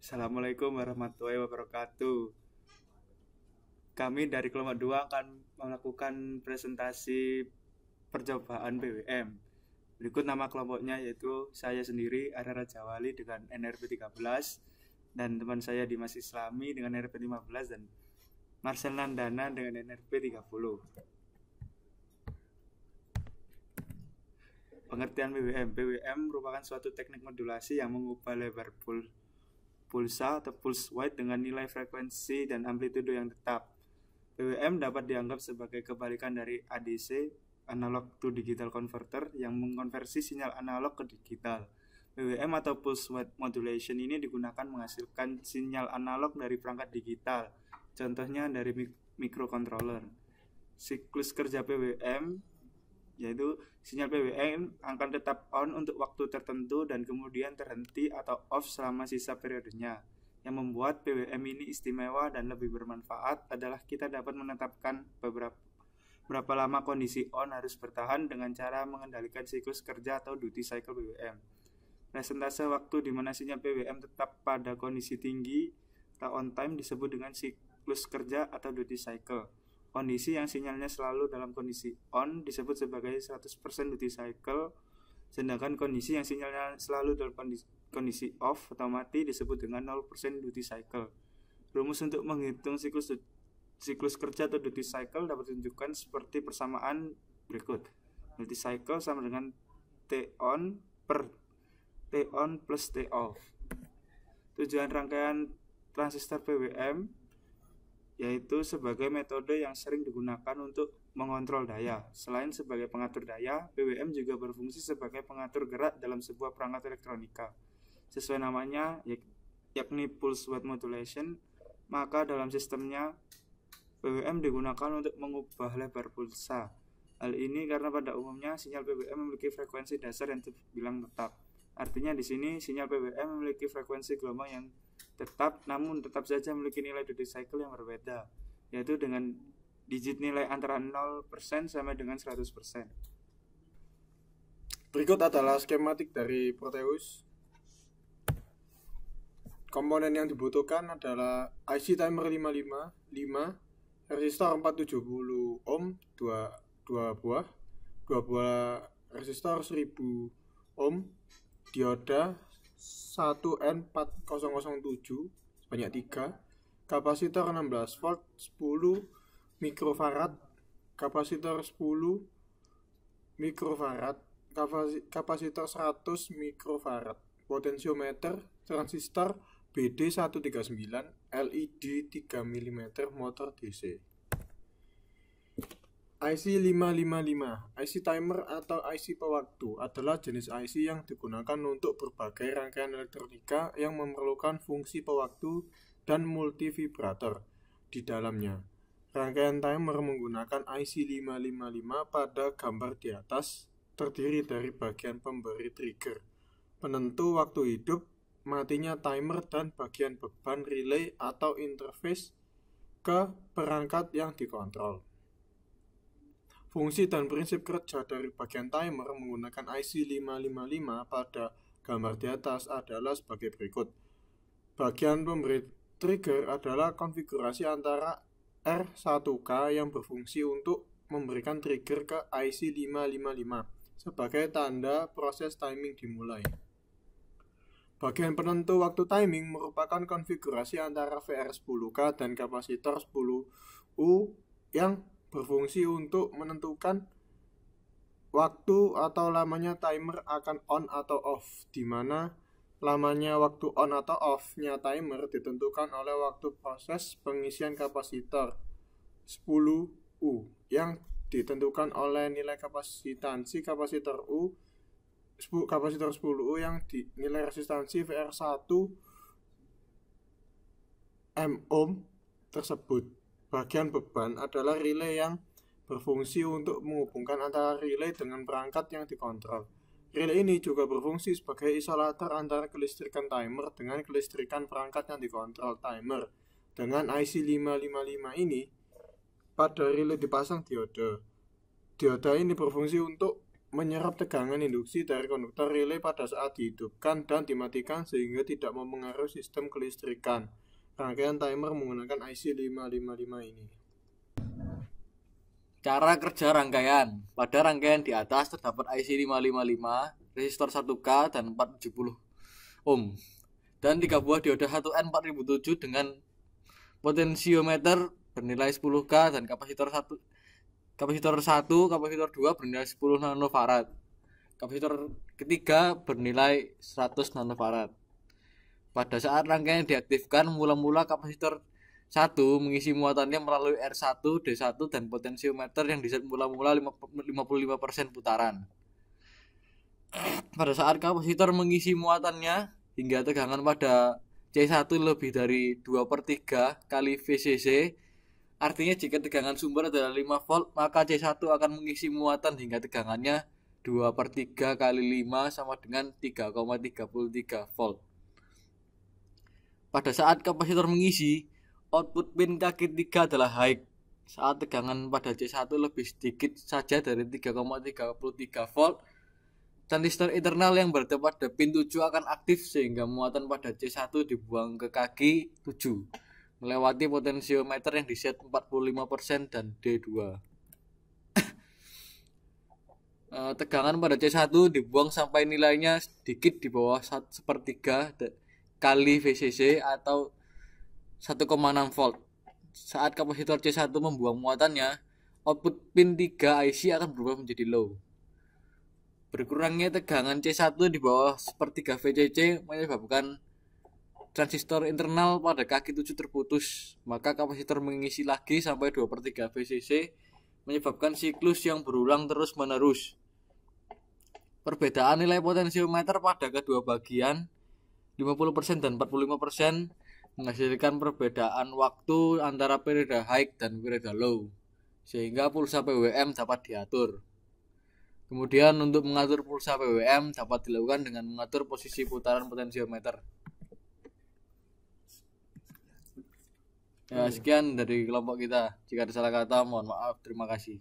Assalamualaikum warahmatullahi wabarakatuh. Kami dari kelompok 2 akan melakukan presentasi percobaan BWM. Berikut nama kelompoknya, yaitu saya sendiri Arya Rajawali dengan NRP 13 dan teman saya Dimas Islami dengan NRP 15 dan Marcel Nandana dengan NRP 30. Pengertian BWM. BWM merupakan suatu teknik modulasi yang mengubah lebar pulsa atau pulse width dengan nilai frekuensi dan amplitudo yang tetap. BWM dapat dianggap sebagai kebalikan dari ADC, analog to digital converter, yang mengkonversi sinyal analog ke digital. BWM atau pulse width modulation ini digunakan menghasilkan sinyal analog dari perangkat digital, contohnya dari microcontroller. Siklus kerja BWM yaitu sinyal BWM akan tetap on untuk waktu tertentu dan kemudian terhenti atau off selama sisa periodenya. Yang membuat BWM ini istimewa dan lebih bermanfaat adalah kita dapat menetapkan berapa lama kondisi on harus bertahan dengan cara mengendalikan siklus kerja atau duty cycle BWM. Persentase waktu di mana sinyal BWM tetap pada kondisi tinggi atau on time disebut dengan siklus kerja atau duty cycle. Kondisi yang sinyalnya selalu dalam kondisi on disebut sebagai 100% duty cycle, sedangkan kondisi yang sinyalnya selalu dalam kondisi off atau mati disebut dengan 0% duty cycle. Rumus untuk menghitung siklus kerja atau duty cycle dapat ditunjukkan seperti persamaan berikut. Duty cycle sama dengan T on per T on plus T off. Tujuan rangkaian transistor BWM yaitu sebagai metode yang sering digunakan untuk mengontrol daya. Selain sebagai pengatur daya, BWM juga berfungsi sebagai pengatur gerak dalam sebuah perangkat elektronika. Sesuai namanya, yakni pulse width modulation, maka dalam sistemnya BWM digunakan untuk mengubah lebar pulsa. Hal ini karena pada umumnya sinyal BWM memiliki frekuensi dasar yang terbilang tetap. Artinya di sini sinyal BWM memiliki frekuensi gelombang yang tetap, namun tetap saja memiliki nilai duty cycle yang berbeda, yaitu dengan digit nilai antara 0% sampai dengan 100%. Berikut adalah skematik dari Proteus. Komponen yang dibutuhkan adalah IC timer 555, resistor 470 ohm, 2 buah resistor 1000 ohm, dioda 1N4007 sebanyak 3, kapasitor 16 volt 10 mikrofarad, kapasitor 10 mikrofarad, kapasitor 100 mikrofarad, potensiometer, transistor BD139, LED 3 mm, motor DC. IC 555, IC timer atau IC pewaktu adalah jenis IC yang digunakan untuk berbagai rangkaian elektronika yang memerlukan fungsi pewaktu dan multivibrator di dalamnya. Rangkaian timer menggunakan IC 555 pada gambar di atas terdiri dari bagian pemberi trigger, penentu waktu hidup, matinya timer, dan bagian beban relay atau interface ke perangkat yang dikontrol. Fungsi dan prinsip kerja dari bagian timer menggunakan IC 555 pada gambar di atas adalah sebagai berikut. Bagian pemberi trigger adalah konfigurasi antara R1K yang berfungsi untuk memberikan trigger ke IC 555 sebagai tanda proses timing dimulai. Bagian penentu waktu timing merupakan konfigurasi antara VR10K dan kapasitor 10U yang berfungsi untuk menentukan waktu atau lamanya timer akan on atau off, di mana lamanya waktu on atau off-nya timer ditentukan oleh waktu proses pengisian kapasitor 10U yang ditentukan oleh nilai kapasitansi kapasitor 10U yang nilai resistansi VR1 ohm tersebut. Bagian beban adalah relay yang berfungsi untuk menghubungkan antara relay dengan perangkat yang dikontrol. Relay ini juga berfungsi sebagai isolator antara kelistrikan timer dengan kelistrikan perangkat yang dikontrol timer. Dengan IC 555 ini, pada relay dipasang dioda. Dioda ini berfungsi untuk menyerap tegangan induksi dari konduktor relay pada saat dihidupkan dan dimatikan sehingga tidak mempengaruhi sistem kelistrikan. Rangkaian timer menggunakan IC 555 ini. Cara kerja rangkaian. Pada rangkaian di atas terdapat IC 555, resistor 1K dan 470 ohm, dan 3 buah dioda 1N 4007 dengan potensiometer bernilai 10K dan kapasitor 1, kapasitor 2 bernilai 10 nanofarad. Kapasitor ketiga bernilai 100 nanofarad. Pada saat rangkaian diaktifkan, mula-mula kapasitor 1 mengisi muatannya melalui R1, D1 dan potensiometer yang diset mula-mula 55% putaran. Pada saat kapasitor mengisi muatannya hingga tegangan pada C1 lebih dari 2/3 kali VCC, artinya jika tegangan sumber adalah 5 volt, maka C1 akan mengisi muatan hingga tegangannya 2/3 kali 5 sama dengan 3,33 volt. Pada saat kapasitor mengisi, output pin kaki 3 adalah high. Saat tegangan pada C1 lebih sedikit saja dari 3,33 volt, transistor internal yang berada pada pin 7 akan aktif sehingga muatan pada C1 dibuang ke kaki 7 melewati potensiometer yang diset 45% dan D2. Tegangan pada C1 dibuang sampai nilainya sedikit di bawah 1/3 kali VCC atau 1,6 volt. Saat kapasitor C1 membuang muatannya, output pin 3 IC akan berubah menjadi low. Berkurangnya tegangan C1 di bawah 1/3 VCC menyebabkan transistor internal pada kaki 7 terputus, maka kapasitor mengisi lagi sampai 2/3 VCC menyebabkan siklus yang berulang terus-menerus. Perbedaan nilai potensiometer pada kedua bagian 50% dan 45% menghasilkan perbedaan waktu antara periode high dan periode low, sehingga pulsa PWM dapat diatur. Kemudian untuk mengatur pulsa PWM dapat dilakukan dengan mengatur posisi putaran potensiometer. Ya, sekian dari kelompok kita. Jika ada salah kata, mohon maaf. Terima kasih.